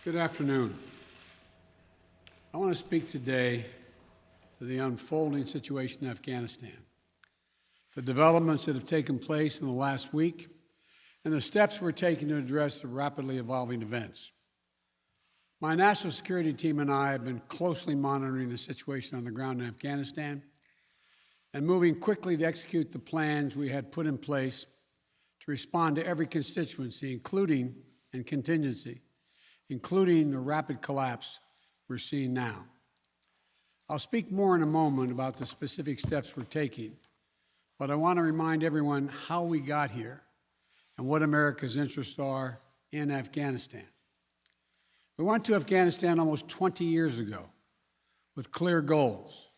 Good afternoon. I want to speak today to the unfolding situation in Afghanistan, the developments that have taken place in the last week, and the steps we're taking to address the rapidly evolving events. My national security team and I have been closely monitoring the situation on the ground in Afghanistan and moving quickly to execute the plans we had put in place to respond to every constituency, including the rapid collapse we're seeing now. I'll speak more in a moment about the specific steps we're taking, but I want to remind everyone how we got here and what America's interests are in Afghanistan. We went to Afghanistan almost 20 years ago with clear goals.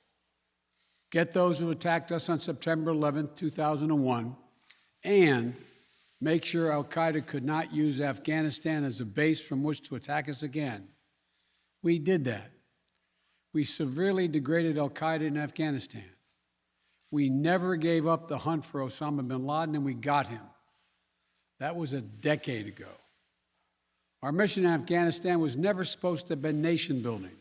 Get those who attacked us on September 11, 2001, and make sure al-Qaeda could not use Afghanistan as a base from which to attack us again. We did that. We severely degraded al-Qaeda in Afghanistan. We never gave up the hunt for Osama bin Laden, and we got him. That was a decade ago. Our mission in Afghanistan was never supposed to have been nation building.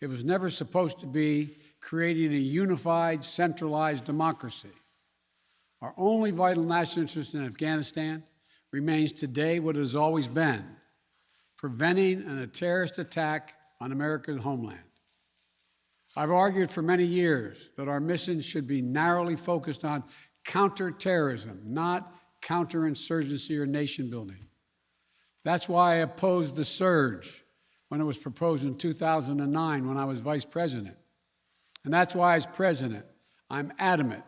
It was never supposed to be creating a unified, centralized democracy. Our only vital national interest in Afghanistan remains today what it has always been: preventing a terrorist attack on America's homeland. I've argued for many years that our mission should be narrowly focused on counterterrorism, not counterinsurgency or nation building. That's why I opposed the surge when it was proposed in 2009 when I was vice president. And that's why, as president, I'm adamant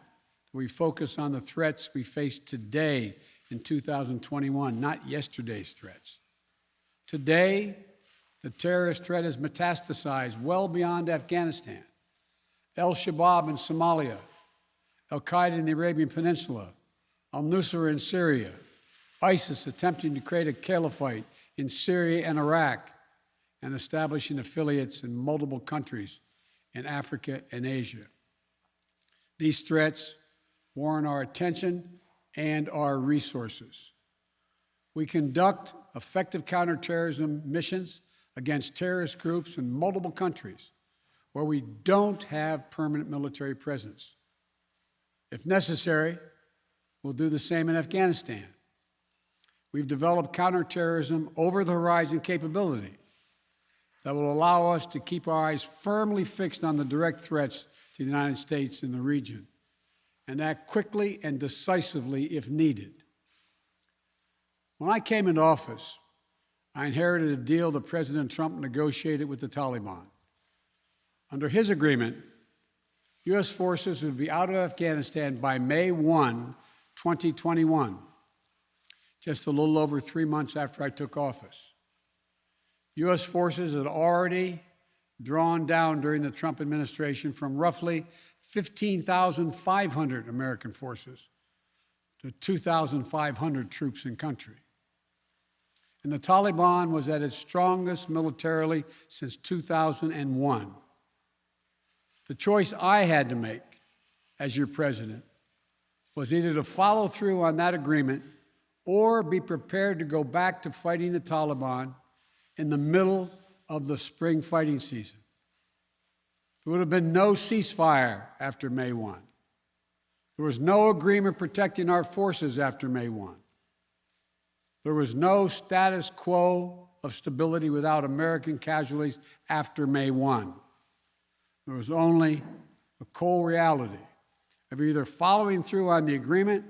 that we focus on the threats we face today in 2021, not yesterday's threats. Today, the terrorist threat has metastasized well beyond Afghanistan. Al-Shabaab in Somalia, al-Qaeda in the Arabian Peninsula, al-Nusra in Syria, ISIS attempting to create a caliphate in Syria and Iraq, and establishing affiliates in multiple countries in Africa and Asia. These threats warrant our attention and our resources. We conduct effective counterterrorism missions against terrorist groups in multiple countries where we don't have permanent military presence. If necessary, we'll do the same in Afghanistan. We've developed counterterrorism over-the-horizon capability that will allow us to keep our eyes firmly fixed on the direct threats to the United States in the region and act quickly and decisively if needed. When I came into office, I inherited a deal that President Trump negotiated with the Taliban. Under his agreement, U.S. forces would be out of Afghanistan by May 1, 2021, just a little over 3 months after I took office. U.S. forces had already drawn down during the Trump administration from roughly 15,500 American forces to 2,500 troops in country. And the Taliban was at its strongest militarily since 2001. The choice I had to make as your president was either to follow through on that agreement or be prepared to go back to fighting the Taliban in the middle of the spring fighting season. There would have been no ceasefire after May 1. There was no agreement protecting our forces after May 1. There was no status quo of stability without American casualties after May 1. There was only the cold reality of either following through on the agreement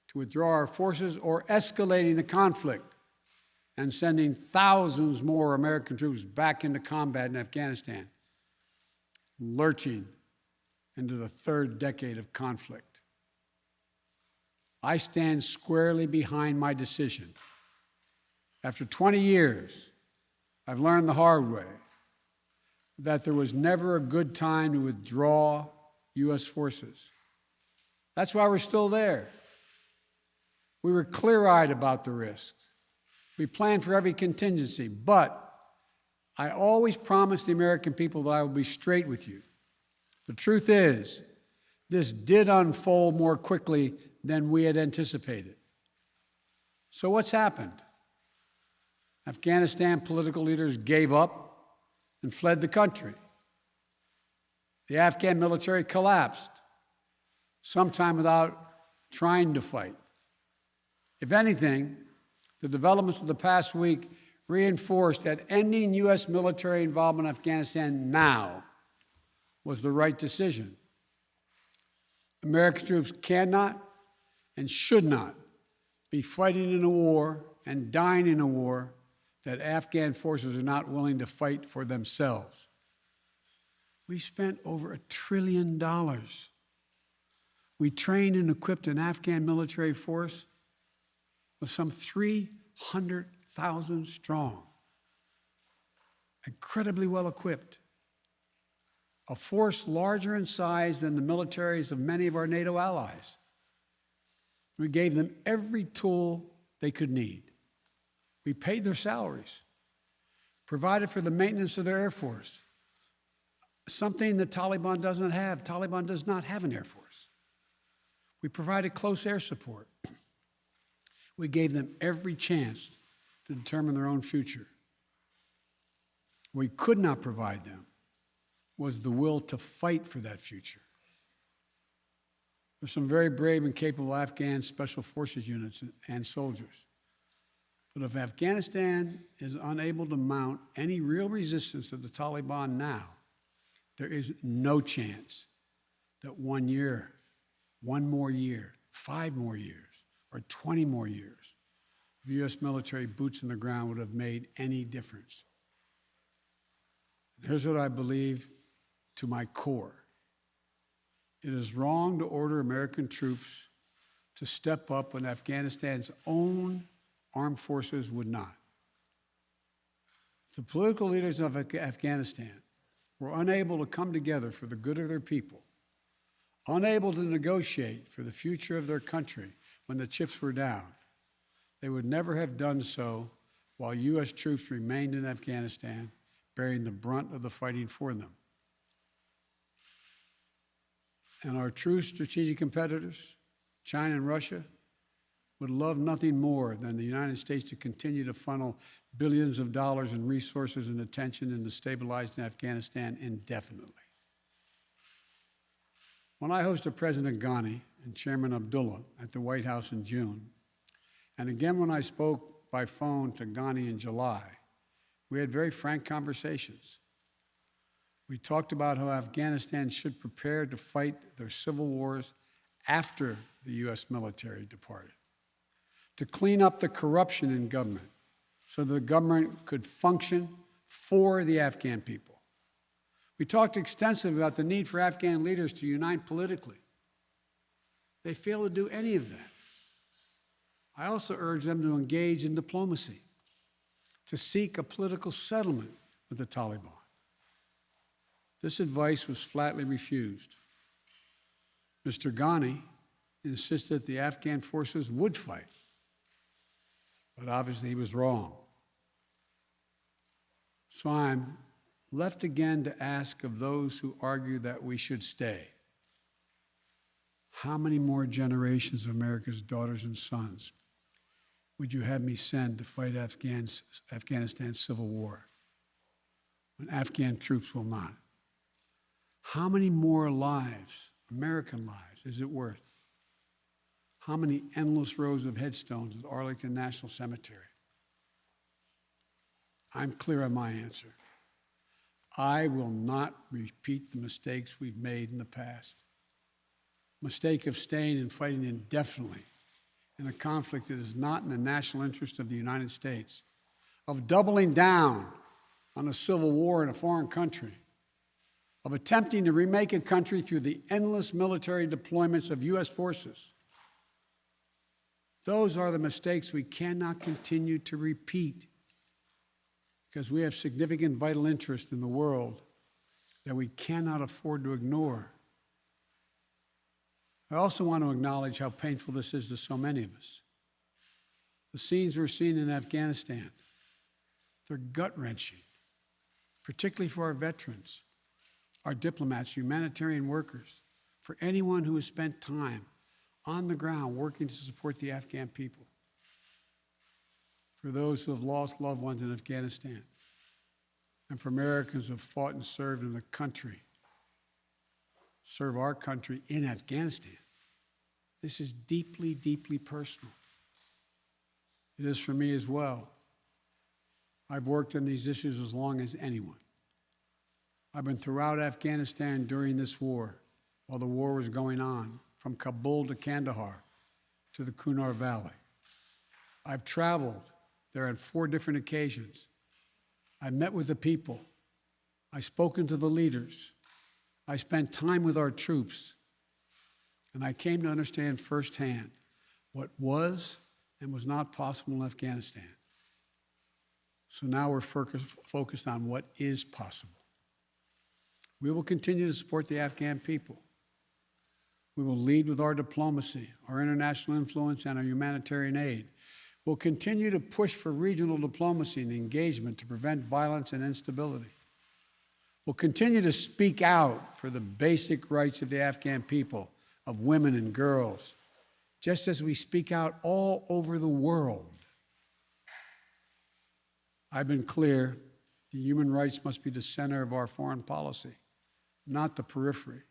to withdraw our forces or escalating the conflict and sending thousands more American troops back into combat in Afghanistan, lurching into the third decade of conflict. I stand squarely behind my decision. After 20 years, I've learned the hard way that there was never a good time to withdraw U.S. forces. That's why we're still there. We were clear-eyed about the risks. We planned for every contingency, but I always promised the American people that I would be straight with you. The truth is, this did unfold more quickly than we had anticipated. So what's happened? Afghanistan political leaders gave up and fled the country. The Afghan military collapsed, sometime without trying to fight. If anything, the developments of the past week reinforced that ending U.S. military involvement in Afghanistan now was the right decision. American troops cannot and should not be fighting in a war and dying in a war that Afghan forces are not willing to fight for themselves. We spent over $1 trillion. We trained and equipped an Afghan military force with some 300,000 strong, incredibly well equipped, a force larger in size than the militaries of many of our NATO allies. We gave them every tool they could need. We paid their salaries, provided for the maintenance of their Air Force, something the Taliban doesn't have. Taliban does not have an Air Force. We provided close air support. We gave them every chance to determine their own future. What we could not provide them was the will to fight for that future. There's some very brave and capable Afghan special forces units and soldiers. But if Afghanistan is unable to mount any real resistance to the Taliban now, there is no chance that 1 year, 1 more year, 5 more years, or 20 more years of U.S. military boots on the ground would have made any difference. And here's what I believe to my core. It is wrong to order American troops to step up when Afghanistan's own armed forces would not. If the political leaders of Afghanistan were unable to come together for the good of their people, unable to negotiate for the future of their country when the chips were down, they would never have done so while U.S. troops remained in Afghanistan, bearing the brunt of the fighting for them. And our true strategic competitors, China and Russia, would love nothing more than the United States to continue to funnel billions of dollars in resources and attention into stabilizing Afghanistan indefinitely. When I hosted President Ghani and Chairman Abdullah at the White House in June, and again when I spoke by phone to Ghani in July, we had very frank conversations. We talked about how Afghanistan should prepare to fight their civil wars after the U.S. military departed, to clean up the corruption in government so the government could function for the Afghan people. We talked extensively about the need for Afghan leaders to unite politically. They failed to do any of that. I also urged them to engage in diplomacy, to seek a political settlement with the Taliban. This advice was flatly refused. Mr. Ghani insisted the Afghan forces would fight, but obviously he was wrong. So I'm left again to ask of those who argue that we should stay, how many more generations of America's daughters and sons would you have me send to fight Afghanistan's civil war when Afghan troops will not? How many more lives, American lives, is it worth? How many endless rows of headstones at Arlington National Cemetery? I'm clear on my answer. I will not repeat the mistakes we've made in the past. Mistake of staying and fighting indefinitely in a conflict that is not in the national interest of the United States, of doubling down on a civil war in a foreign country, of attempting to remake a country through the endless military deployments of U.S. forces. Those are the mistakes we cannot continue to repeat because we have significant vital interest in the world that we cannot afford to ignore. I also want to acknowledge how painful this is to so many of us. The scenes we're seeing in Afghanistan, they're gut-wrenching, particularly for our veterans, our diplomats, humanitarian workers, for anyone who has spent time on the ground working to support the Afghan people. for those who have lost loved ones in Afghanistan, and for Americans who have fought and served in the country, serve our country in Afghanistan. This is deeply, deeply personal. It is for me as well. I've worked on these issues as long as anyone. I've been throughout Afghanistan during this war, while the war was going on, from Kabul to Kandahar to the Kunar Valley. I've traveled there on 4 different occasions. I met with the people. I've spoken to the leaders. I spent time with our troops. And I came to understand firsthand what was and was not possible in Afghanistan. So now we're focused on what is possible. We will continue to support the Afghan people. We will lead with our diplomacy, our international influence, and our humanitarian aid. We'll continue to push for regional diplomacy and engagement to prevent violence and instability. We'll continue to speak out for the basic rights of the Afghan people, of women and girls, just as we speak out all over the world. I've been clear that human rights must be the center of our foreign policy, not the periphery.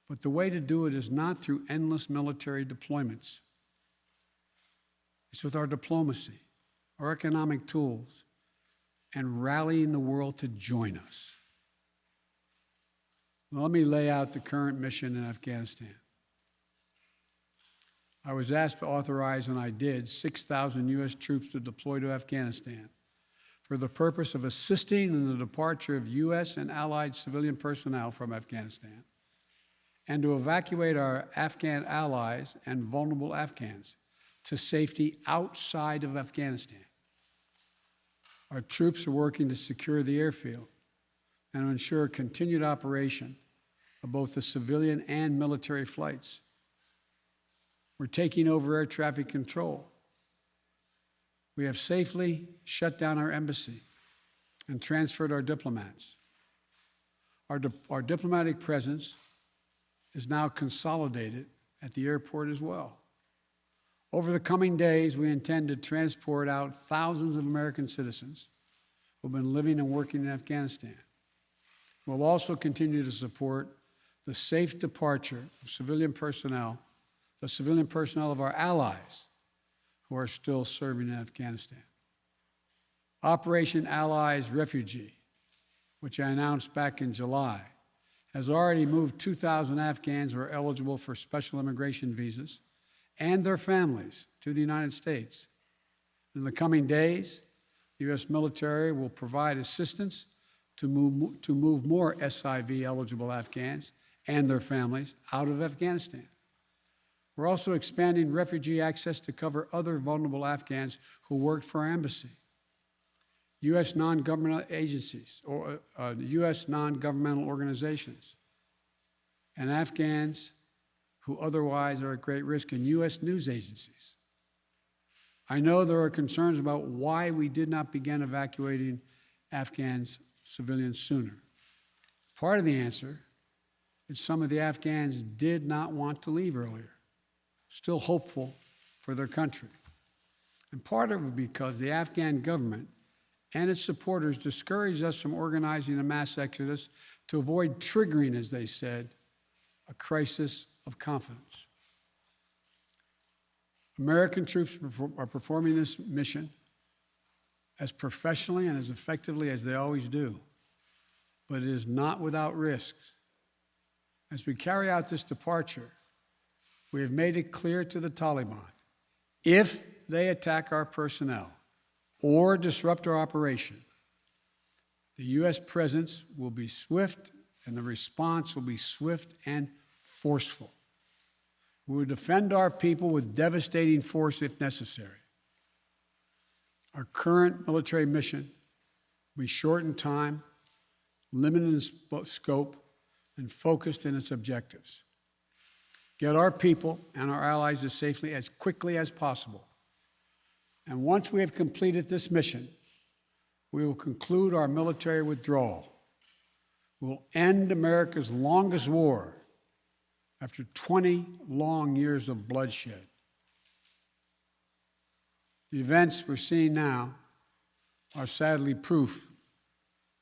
But the way to do it is not through endless military deployments. It's with our diplomacy, our economic tools, and rallying the world to join us. Now, let me lay out the current mission in Afghanistan. I was asked to authorize, and I did, 6,000 U.S. troops to deploy to Afghanistan for the purpose of assisting in the departure of U.S. and allied civilian personnel from Afghanistan, and to evacuate our Afghan allies and vulnerable Afghans to safety outside of Afghanistan. Our troops are working to secure the airfield and to ensure continued operation of both the civilian and military flights. We're taking over air traffic control. We have safely shut down our embassy and transferred our diplomats. Our diplomatic presence is now consolidated at the airport as well. Over the coming days, we intend to transport out thousands of American citizens who have been living and working in Afghanistan. We'll also continue to support the safe departure of civilian personnel, the civilian personnel of our allies who are still serving in Afghanistan. Operation Allies Refugee, which I announced back in July, has already moved 2,000 Afghans who are eligible for special immigration visas and their families to the United States. In the coming days, the U.S. military will provide assistance to move more SIV-eligible Afghans and their families out of Afghanistan. We're also expanding refugee access to cover other vulnerable Afghans who worked for our embassy. U.S. non-governmental agencies or U.S. non-governmental organizations and Afghans who otherwise are at great risk, and U.S. news agencies. I know there are concerns about why we did not begin evacuating Afghans civilians sooner. Part of the answer is some of the Afghans did not want to leave earlier, still hopeful for their country. And part of it because the Afghan government and its supporters discouraged us from organizing a mass exodus to avoid triggering, as they said, a crisis of confidence. American troops are performing this mission as professionally and as effectively as they always do, but it is not without risks. As we carry out this departure, we have made it clear to the Taliban, if they attack our personnel or disrupt our operation, the U.S. presence will be swift and the response will be swift and forceful. We will defend our people with devastating force if necessary. Our current military mission will be short in time, limited in scope, and focused in its objectives. Get our people and our allies as safely as quickly as possible. And once we have completed this mission, we will conclude our military withdrawal. We will end America's longest war after 20 long years of bloodshed. The events we're seeing now are sadly proof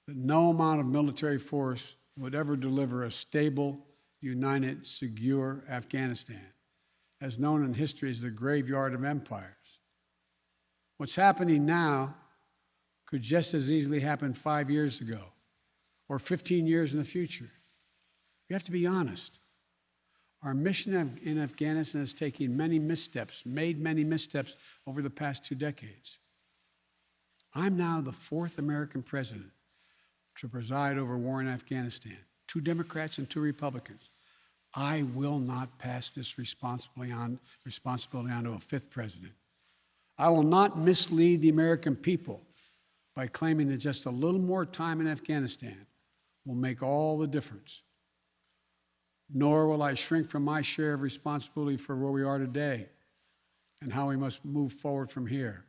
that no amount of military force would ever deliver a stable, united, secure Afghanistan, as known in history as the graveyard of empires. What's happening now could just as easily happen 5 years ago or 15 years in the future. We have to be honest. Our mission in Afghanistan has taken many missteps, made many missteps over the past 2 decades. I'm now the 4th American president to preside over war in Afghanistan, 2 Democrats and 2 Republicans. I will not pass this responsibility on to a 5th president. I will not mislead the American people by claiming that just a little more time in Afghanistan will make all the difference. Nor will I shrink from my share of responsibility for where we are today and how we must move forward from here.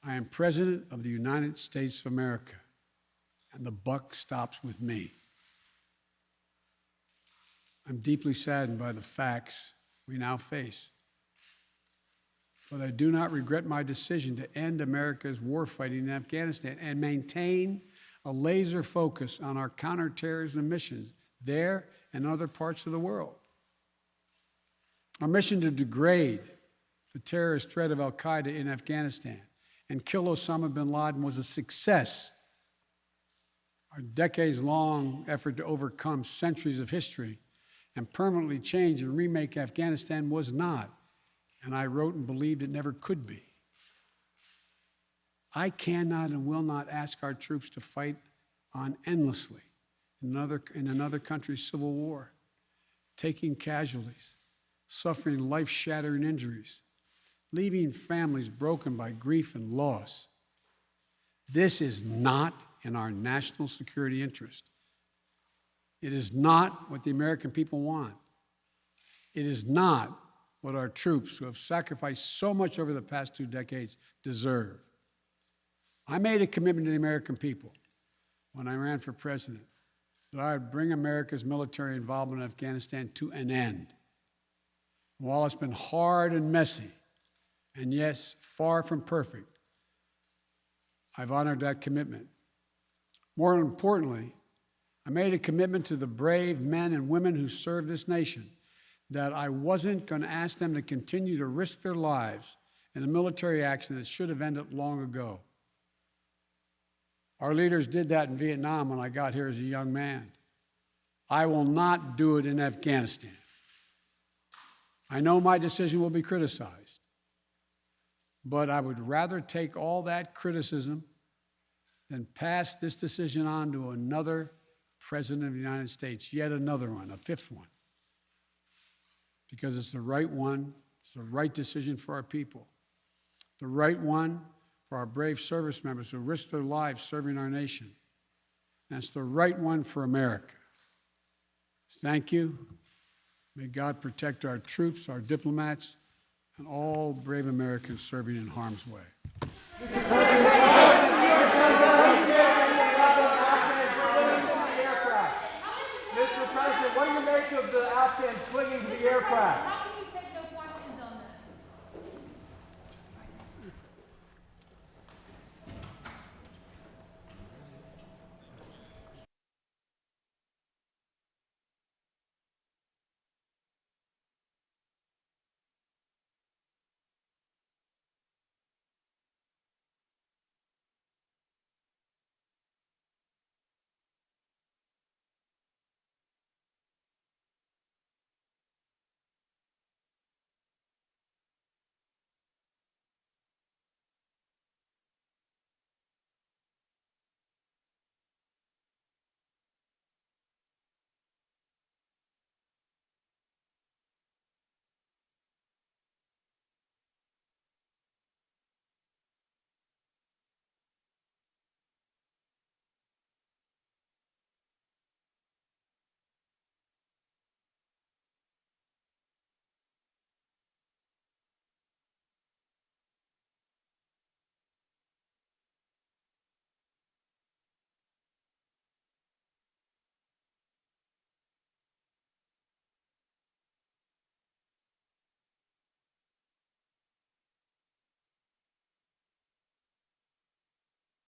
I am President of the United States of America, and the buck stops with me. I'm deeply saddened by the facts we now face, but I do not regret my decision to end America's warfighting in Afghanistan and maintain a laser focus on our counterterrorism missions there and other parts of the world. Our mission to degrade the terrorist threat of al-Qaeda in Afghanistan and kill Osama bin Laden was a success. Our decades-long effort to overcome centuries of history and permanently change and remake Afghanistan was not, and I wrote and believed it never could be. I cannot and will not ask our troops to fight on endlessly in another country's civil war, taking casualties, suffering life-shattering injuries, leaving families broken by grief and loss. This is not in our national security interest. It is not what the American people want. It is not what our troops, who have sacrificed so much over the past 2 decades, deserve. I made a commitment to the American people when I ran for president that I would bring America's military involvement in Afghanistan to an end. While it's been hard and messy, and yes, far from perfect, I've honored that commitment. More importantly, I made a commitment to the brave men and women who serve this nation that I wasn't going to ask them to continue to risk their lives in a military action that should have ended long ago. Our leaders did that in Vietnam when I got here as a young man. I will not do it in Afghanistan. I know my decision will be criticized, but I would rather take all that criticism than pass this decision on to another president of the United States, yet another one, a 5th one, because it's the right one, it's the right decision for our people, the right one for our brave service members who risk their lives serving our nation, and it's the right one for America. Thank you. May God protect our troops, our diplomats, and all brave Americans serving in harm's way.